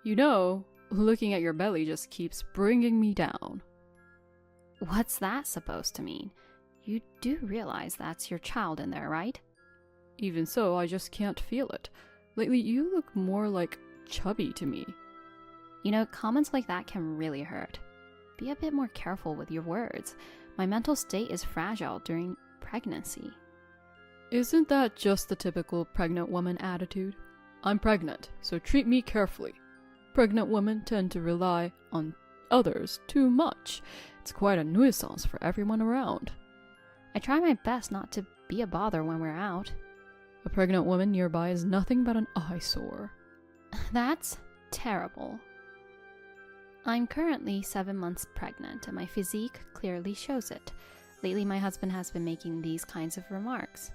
You know, looking at your belly just keeps bringing me down. What's that supposed to mean? You do realize that's your child in there, right? Even so, I just can't feel it. Lately, you look more like chubby to me. You know, comments like that can really hurt. Be a bit more careful with your words. My mental state is fragile during pregnancy. Isn't that just the typical pregnant woman attitude? I'm pregnant, so treat me carefully. Pregnant women tend to rely on others too much. It's quite a nuisance for everyone around. I try my best not to be a bother when we're out. A pregnant woman nearby is nothing but an eyesore. That's terrible. I'm currently 7 months pregnant, and my physique clearly shows it. Lately, my husband has been making these kinds of remarks.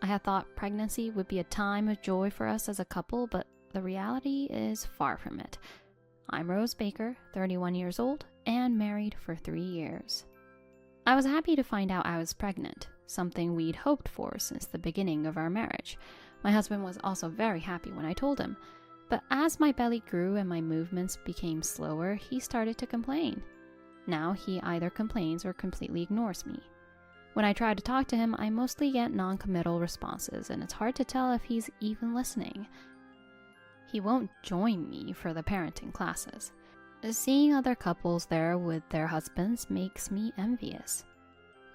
I had thought pregnancy would be a time of joy for us as a couple, but the reality is far from it. I'm Rose Baker, 31 years old, and married for 3 years. I was happy to find out I was pregnant, something we'd hoped for since the beginning of our marriage. My husband was also very happy when I told him. But as my belly grew and my movements became slower, he started to complain. Now he either complains or completely ignores me. When I try to talk to him, I mostly get non-committal responses, and it's hard to tell if he's even listening. He won't join me for the parenting classes. Seeing other couples there with their husbands makes me envious.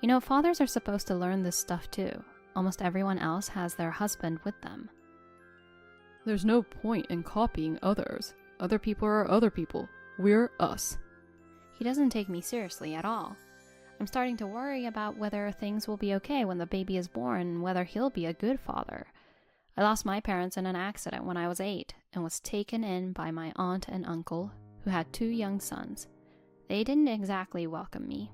You know, fathers are supposed to learn this stuff too. Almost everyone else has their husband with them. There's no point in copying others. Other people are other people. We're us. He doesn't take me seriously at all. I'm starting to worry about whether things will be okay when the baby is born and whether he'll be a good father. I lost my parents in an accident when I was 8 and was taken in by my aunt and uncle, who had 2 young sons. They didn't exactly welcome me.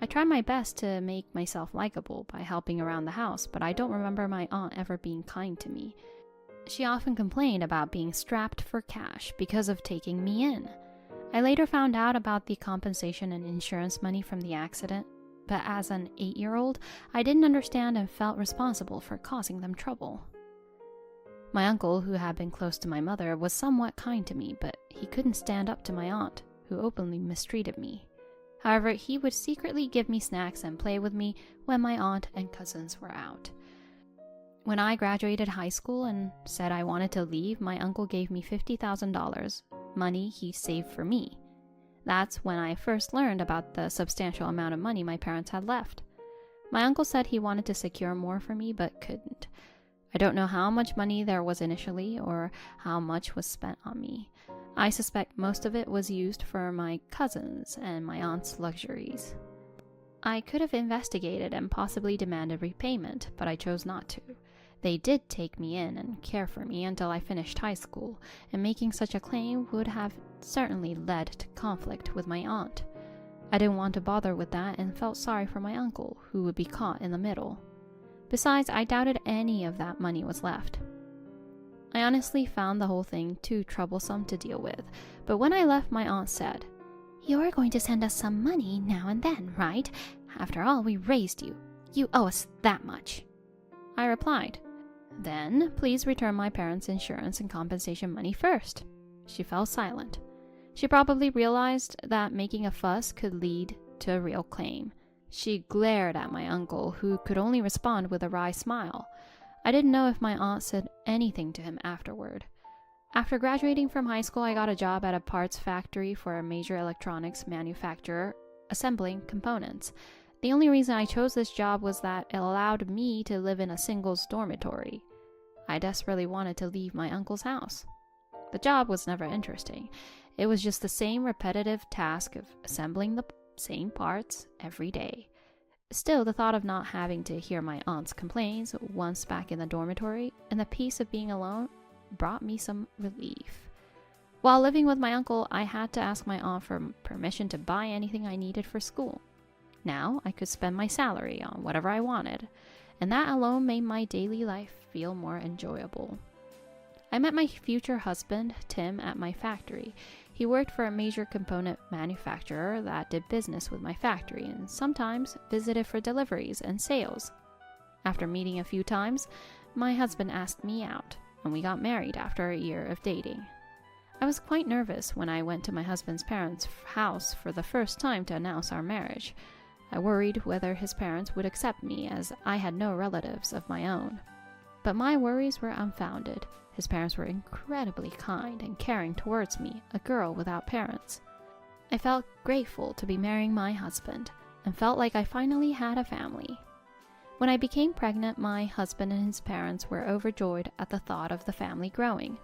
I tried my best to make myself likable by helping around the house, but I don't remember my aunt ever being kind to me. She often complained about being strapped for cash because of taking me in. I later found out about the compensation and insurance money from the accident, but as an 8-year-old, I didn't understand and felt responsible for causing them trouble. My uncle, who had been close to my mother, was somewhat kind to me, but he couldn't stand up to my aunt, who openly mistreated me. However, he would secretly give me snacks and play with me when my aunt and cousins were out. When I graduated high school and said I wanted to leave, my uncle gave me $50,000, money he saved for me. That's when I first learned about the substantial amount of money my parents had left. My uncle said he wanted to secure more for me but couldn't. I don't know how much money there was initially or how much was spent on me. I suspect most of it was used for my cousins and my aunt's luxuries. I could have investigated and possibly demanded repayment, but I chose not to. They did take me in and care for me until I finished high school, and making such a claim would have certainly led to conflict with my aunt. I didn't want to bother with that and felt sorry for my uncle, who would be caught in the middle. Besides, I doubted any of that money was left. I honestly found the whole thing too troublesome to deal with, but when I left, my aunt said, "You're going to send us some money now and then, right? After all, we raised you. You owe us that much." I replied, "Then please return my parents' insurance and compensation money first." She fell silent. She probably realized that making a fuss could lead to a real claim. She glared at my uncle, who could only respond with a wry smile. I didn't know if my aunt said anything to him afterward. After graduating from high school, I got a job at a parts factory for a major electronics manufacturer, assembling components. The only reason I chose this job was that it allowed me to live in a singles dormitory. I desperately wanted to leave my uncle's house. The job was never interesting. It was just the same repetitive task of assembling the same parts every day. Still, the thought of not having to hear my aunt's complaints once back in the dormitory and the peace of being alone brought me some relief. While living with my uncle, I had to ask my aunt for permission to buy anything I needed for school. Now I could spend my salary on whatever I wanted, and that alone made my daily life feel more enjoyable. I met my future husband, Tim, at my factory. He worked for a major component manufacturer that did business with my factory and sometimes visited for deliveries and sales. After meeting a few times, my husband asked me out, and we got married after a year of dating. I was quite nervous when I went to my husband's parents' house for the first time to announce our marriage. I worried whether his parents would accept me, as I had no relatives of my own. But my worries were unfounded. His parents were incredibly kind and caring towards me, a girl without parents. I felt grateful to be marrying my husband, and felt like I finally had a family. When I became pregnant, my husband and his parents were overjoyed at the thought of the family growing.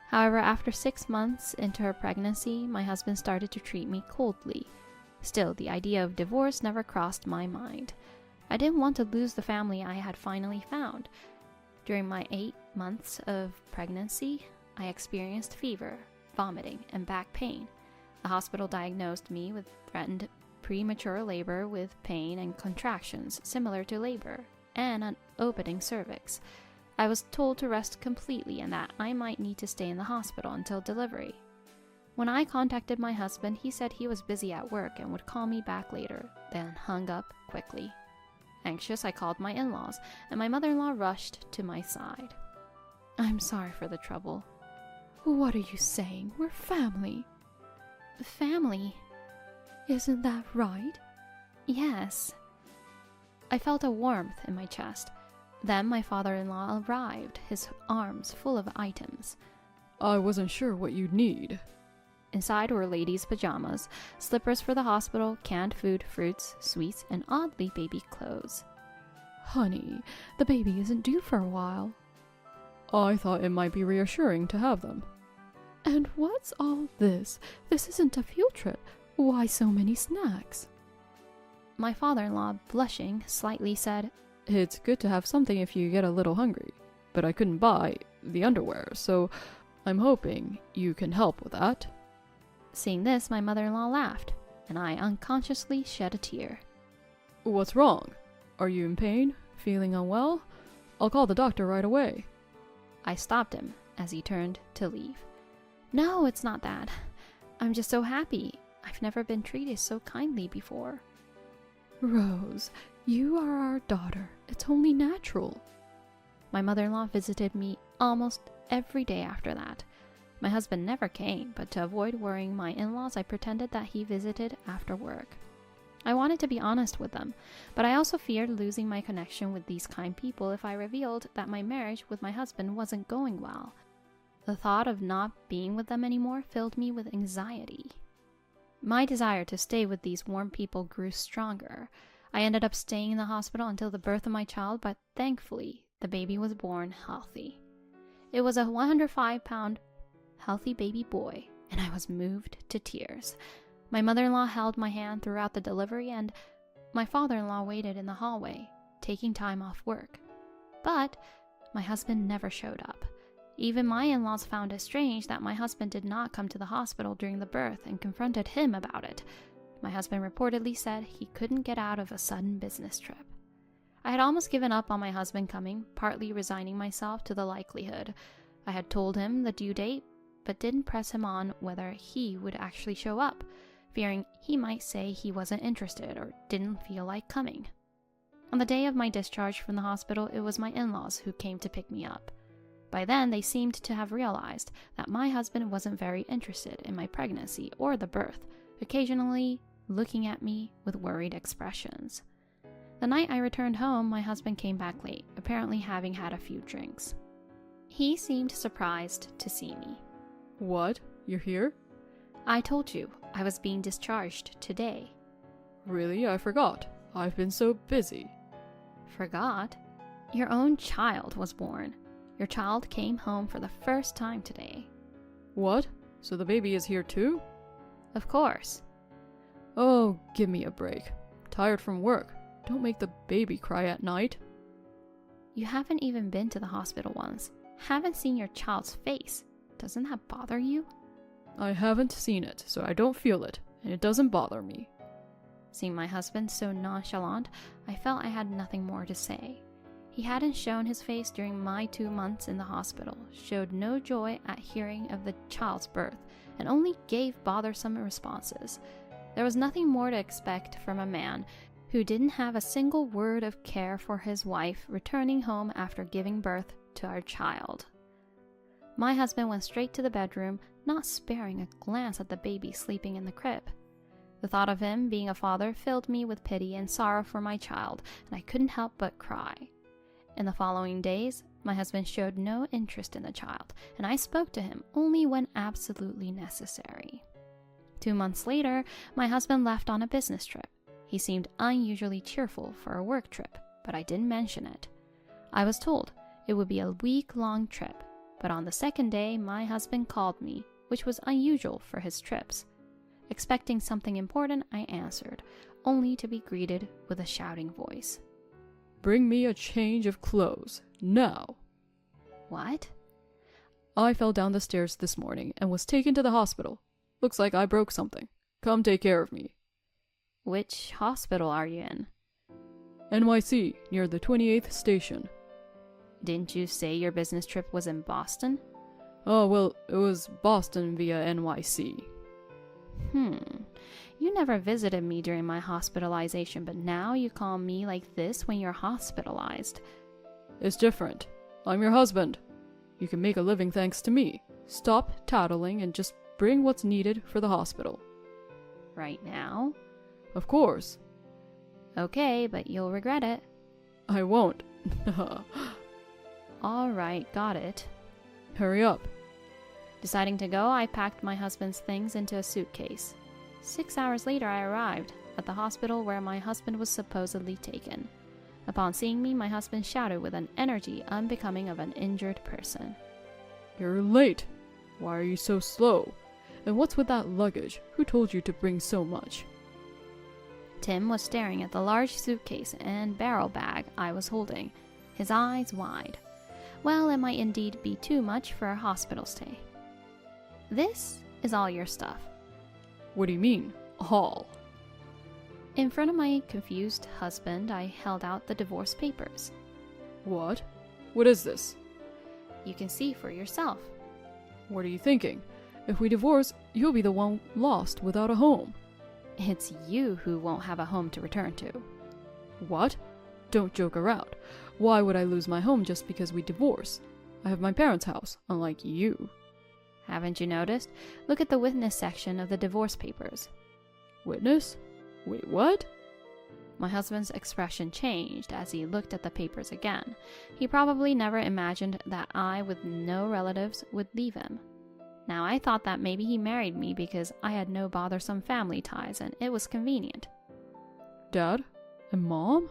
However, after 6 months into her pregnancy, my husband started to treat me coldly. Still, the idea of divorce never crossed my mind. I didn't want to lose the family I had finally found. During my 8 months of pregnancy, I experienced fever, vomiting, and back pain. The hospital diagnosed me with threatened premature labor with pain and contractions similar to labor, and an opening cervix. I was told to rest completely and that I might need to stay in the hospital until delivery. When I contacted my husband, he said he was busy at work and would call me back later, then hung up quickly. Anxious, I called my in-laws, and my mother-in-law rushed to my side. I'm sorry for the trouble. What are you saying? We're family. Family? Isn't that right? Yes. I felt a warmth in my chest. Then my father-in-law arrived, his arms full of items. I wasn't sure what you'd need. Inside were ladies' pajamas, slippers for the hospital, canned food, fruits, sweets, and oddly baby clothes. Honey, the baby isn't due for a while. I thought it might be reassuring to have them. And what's all this? This isn't a field trip. Why so many snacks? My father-in-law, blushing slightly, said, It's good to have something if you get a little hungry, but I couldn't buy the underwear, so I'm hoping you can help with that. Seeing this, my mother-in-law laughed, and I unconsciously shed a tear. What's wrong? Are you in pain? Feeling unwell? I'll call the doctor right away. I stopped him as he turned to leave. No, it's not that. I'm just so happy. I've never been treated so kindly before. Rose, you are our daughter. It's only natural. My mother-in-law visited me almost every day after that. My husband never came, but to avoid worrying my in-laws, I pretended that he visited after work. I wanted to be honest with them, but I also feared losing my connection with these kind people if I revealed that my marriage with my husband wasn't going well. The thought of not being with them anymore filled me with anxiety. My desire to stay with these warm people grew stronger. I ended up staying in the hospital until the birth of my child, but thankfully, the baby was born healthy. It was a 105-pound healthy baby boy, and I was moved to tears. My mother-in-law held my hand throughout the delivery, and my father-in-law waited in the hallway, taking time off work. But my husband never showed up. Even my in-laws found it strange that my husband did not come to the hospital during the birth and confronted him about it. My husband reportedly said he couldn't get out of a sudden business trip. I had almost given up on my husband coming, partly resigning myself to the likelihood. I had told him the due date, but didn't press him on whether he would actually show up, fearing he might say he wasn't interested or didn't feel like coming. On the day of my discharge from the hospital, it was my in-laws who came to pick me up. By then, they seemed to have realized that my husband wasn't very interested in my pregnancy or the birth, occasionally looking at me with worried expressions. The night I returned home, my husband came back late, apparently having had a few drinks. He seemed surprised to see me. What? You're here? I told you, I was being discharged today. Really? I forgot. I've been so busy. Forgot? Your own child was born. Your child came home for the first time today. What? So the baby is here too? Of course. Oh, give me a break. Tired from work. Don't make the baby cry at night. You haven't even been to the hospital once. Haven't seen your child's face. Doesn't that bother you? I haven't seen it, so I don't feel it, and it doesn't bother me. Seeing my husband so nonchalant, I felt I had nothing more to say. He hadn't shown his face during my 2 months in the hospital, showed no joy at hearing of the child's birth, and only gave bothersome responses. There was nothing more to expect from a man who didn't have a single word of care for his wife returning home after giving birth to our child. My husband went straight to the bedroom, not sparing a glance at the baby sleeping in the crib. The thought of him being a father filled me with pity and sorrow for my child, and I couldn't help but cry. In the following days, my husband showed no interest in the child, and I spoke to him only when absolutely necessary. 2 months later, my husband left on a business trip. He seemed unusually cheerful for a work trip, but I didn't mention it. I was told it would be a week-long trip, but on the second day, my husband called me, which was unusual for his trips. Expecting something important, I answered, only to be greeted with a shouting voice. Bring me a change of clothes, now. What? I fell down the stairs this morning and was taken to the hospital. Looks like I broke something. Come take care of me. Which hospital are you in? NYC, near the 28th station. Didn't you say your business trip was in Boston? Oh, well, it was Boston via NYC. You never visited me during my hospitalization, but now you call me like this when you're hospitalized. It's different. I'm your husband. You can make a living thanks to me. Stop tattling and just bring what's needed for the hospital. Right now? Of course. Okay, but you'll regret it. I won't. All right, got it. Hurry up. Deciding to go, I packed my husband's things into a suitcase. 6 hours later, I arrived at the hospital where my husband was supposedly taken. Upon seeing me, my husband shouted with an energy unbecoming of an injured person. You're late. Why are you so slow? And what's with that luggage? Who told you to bring so much? Tim was staring at the large suitcase and barrel bag I was holding, his eyes wide. Well, it might indeed be too much for a hospital stay. This is all your stuff. What do you mean, all? In front of my confused husband, I held out the divorce papers. What? What is this? You can see for yourself. What are you thinking? If we divorce, you'll be the one lost without a home. It's you who won't have a home to return to. What? Don't joke around. Why would I lose my home just because we divorce? I have my parents' house, unlike you. Haven't you noticed? Look at the witness section of the divorce papers. Witness? Wait, what? My husband's expression changed as he looked at the papers again. He probably never imagined that I, with no relatives, would leave him. Now I thought that maybe he married me because I had no bothersome family ties and it was convenient. Dad? And Mom?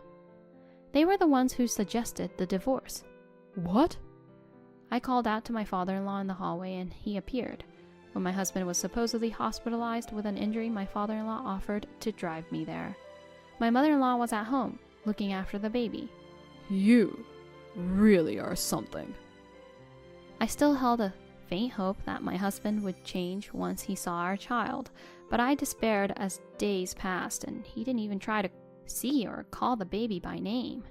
They were the ones who suggested the divorce. What? I called out to my father-in-law in the hallway and he appeared. When my husband was supposedly hospitalized with an injury, my father-in-law offered to drive me there. My mother-in-law was at home, looking after the baby. You really are something. I still held a faint hope that my husband would change once he saw our child, but I despaired as days passed and he didn't even try to see or call the baby by name.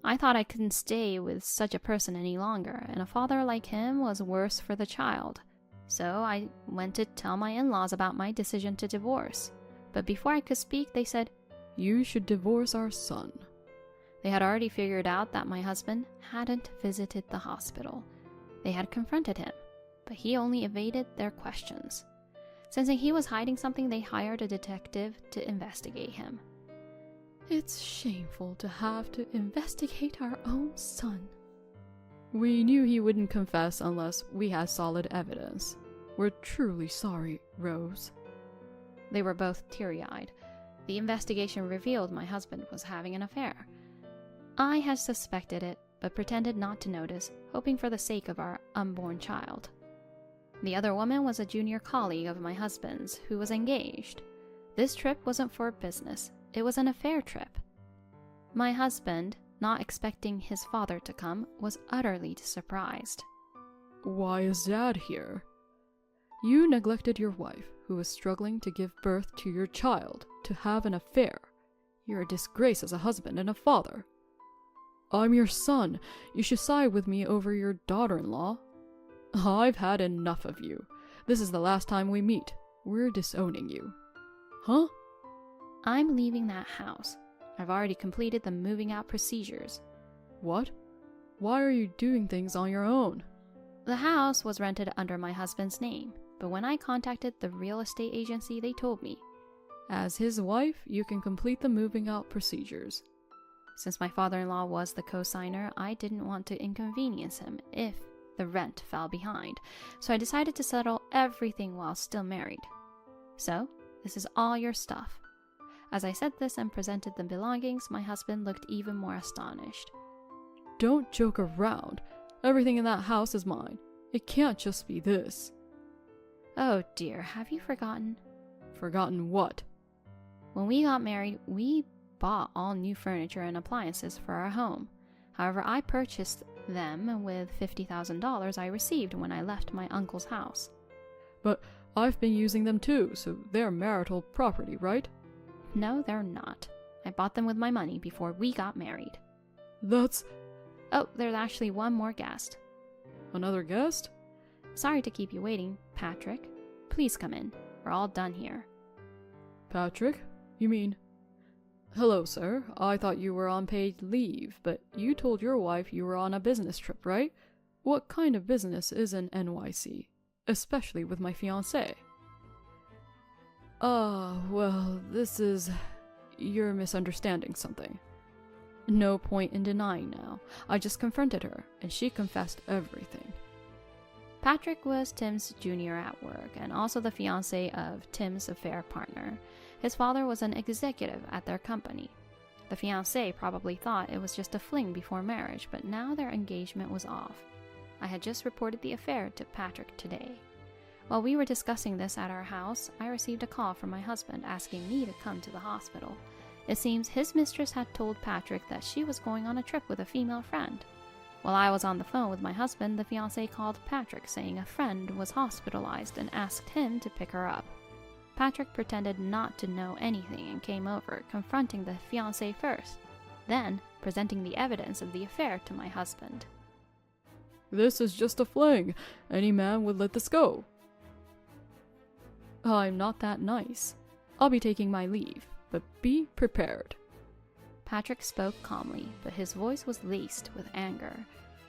I thought I couldn't stay with such a person any longer, and a father like him was worse for the child. So I went to tell my in-laws about my decision to divorce. But before I could speak, they said, You should divorce our son. They had already figured out that my husband hadn't visited the hospital. They had confronted him, but he only evaded their questions. Sensing he was hiding something, they hired a detective to investigate him. It's shameful to have to investigate our own son. We knew he wouldn't confess unless we had solid evidence. We're truly sorry, Rose. They were both teary-eyed. The investigation revealed my husband was having an affair. I had suspected it, but pretended not to notice, hoping for the sake of our unborn child. The other woman was a junior colleague of my husband's who was engaged. This trip wasn't for business. It was an affair trip. My husband, not expecting his father to come, was utterly surprised. Why is Dad here? You neglected your wife, who was struggling to give birth to your child, to have an affair. You're a disgrace as a husband and a father. I'm your son. You should side with me over your daughter-in-law. I've had enough of you. This is the last time we meet. We're disowning you. Huh? I'm leaving that house. I've already completed the moving out procedures. What? Why are you doing things on your own? The house was rented under my husband's name. but when I contacted the real estate agency, they told me, as his wife, you can complete the moving out procedures. Since my father-in-law was the co-signer, I didn't want to inconvenience him if the rent fell behind, so I decided to settle everything while still married. So, this is all your stuff. As I said this and presented the belongings, my husband looked even more astonished. Don't joke around. Everything in that house is mine. It can't just be this. Oh dear, have you forgotten? Forgotten what? When we got married, we bought all new furniture and appliances for our home. However, I purchased them with $50,000 I received when I left my uncle's house. But I've been using them too, so they're marital property, right? No, they're not. I bought them with my money before we got married. That's... Oh, there's actually one more guest. Another guest? Sorry to keep you waiting, Patrick. Please come in. We're all done here. Patrick? You mean... Hello, sir. I thought you were on paid leave, but you told your wife you were on a business trip, right? What kind of business is an NYC? Especially with my fiancé. Well, this is... You're misunderstanding something. No point in denying now. I just confronted her, and she confessed everything. Patrick was Tim's junior at work, and also the fiancé of Tim's affair partner. His father was an executive at their company. The fiancé probably thought it was just a fling before marriage, but now their engagement was off. I had just reported the affair to Patrick today. While we were discussing this at our house, I received a call from my husband asking me to come to the hospital. It seems his mistress had told Patrick that she was going on a trip with a female friend. While I was on the phone with my husband, the fiancé called Patrick saying a friend was hospitalized and asked him to pick her up. Patrick pretended not to know anything and came over, confronting the fiancé first, then presenting the evidence of the affair to my husband. This is just a fling. Any man would let this go. I'm not that nice. I'll be taking my leave, but be prepared. Patrick spoke calmly, but his voice was laced with anger.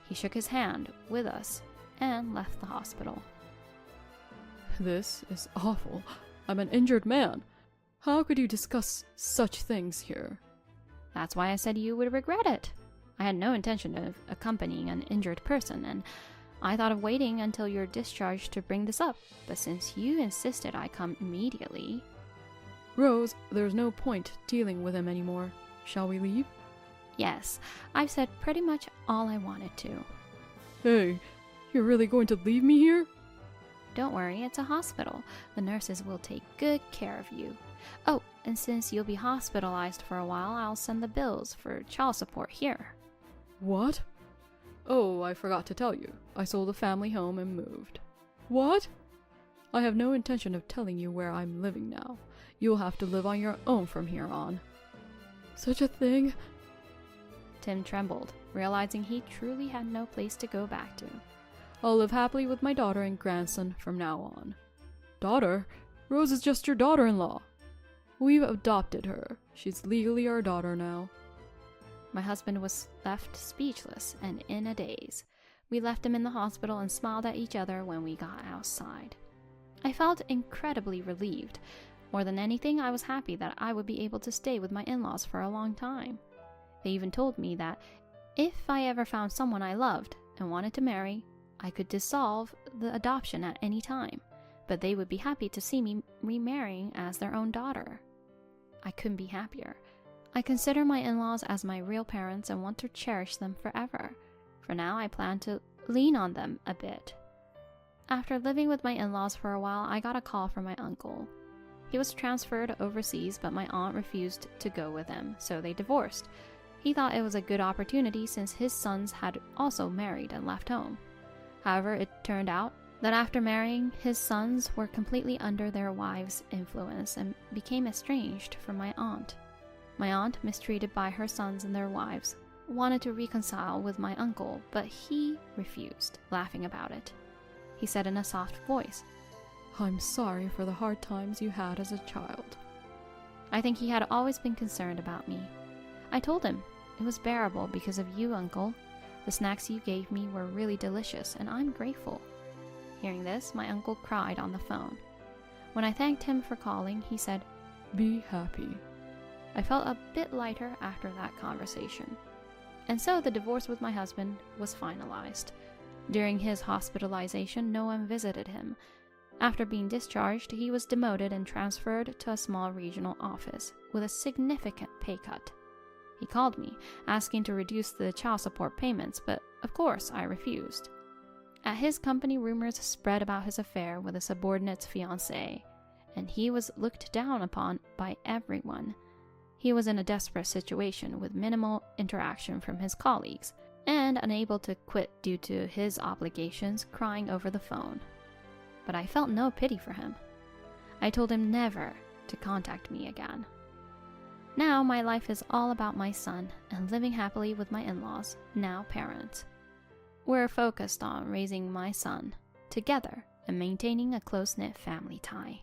He shook his hand with us and left the hospital. This is awful. I'm an injured man. How could you discuss such things here? That's why I said you would regret it. I had no intention of accompanying an injured person, and I thought of waiting until you're discharged to bring this up, but since you insisted I come immediately... Rose, there's no point dealing with him anymore. Shall we leave? Yes, I've said pretty much all I wanted to. Hey, you're really going to leave me here? Don't worry, it's a hospital. The nurses will take good care of you. Oh, and since you'll be hospitalized for a while, I'll send the bills for child support here. What? Oh, I forgot to tell you. I sold the family home and moved. What? I have no intention of telling you where I'm living now. You'll have to live on your own from here on. Such a thing? Tim trembled, realizing he truly had no place to go back to. I'll live happily with my daughter and grandson from now on. Daughter? Rose is just your daughter-in-law. We've adopted her. She's legally our daughter now. My husband was left speechless and in a daze. We left him in the hospital and smiled at each other when we got outside. I felt incredibly relieved. More than anything, I was happy that I would be able to stay with my in-laws for a long time. They even told me that if I ever found someone I loved and wanted to marry, I could dissolve the adoption at any time, but they would be happy to see me remarrying as their own daughter. I couldn't be happier. I consider my in-laws as my real parents and want to cherish them forever. For now, I plan to lean on them a bit. After living with my in-laws for a while, I got a call from my uncle. He was transferred overseas, but my aunt refused to go with him, so they divorced. He thought it was a good opportunity since his sons had also married and left home. However, it turned out that after marrying, his sons were completely under their wives' influence and became estranged from my aunt. My aunt, mistreated by her sons and their wives, wanted to reconcile with my uncle, but he refused, laughing about it. He said in a soft voice, I'm sorry for the hard times you had as a child. I think he had always been concerned about me. I told him it was bearable because of you, Uncle. The snacks you gave me were really delicious, and I'm grateful. Hearing this, my uncle cried on the phone. When I thanked him for calling, he said, Be happy. I felt a bit lighter after that conversation. And so the divorce with my husband was finalized. During his hospitalization, no one visited him. After being discharged, he was demoted and transferred to a small regional office with a significant pay cut. He called me, asking to reduce the child support payments, but of course I refused. At his company, rumors spread about his affair with a subordinate's fiancée, and he was looked down upon by everyone. He was in a desperate situation with minimal interaction from his colleagues, and unable to quit due to his obligations, crying over the phone. But I felt no pity for him. I told him never to contact me again. Now my life is all about my son and living happily with my in-laws, now parents. We're focused on raising my son together and maintaining a close-knit family tie.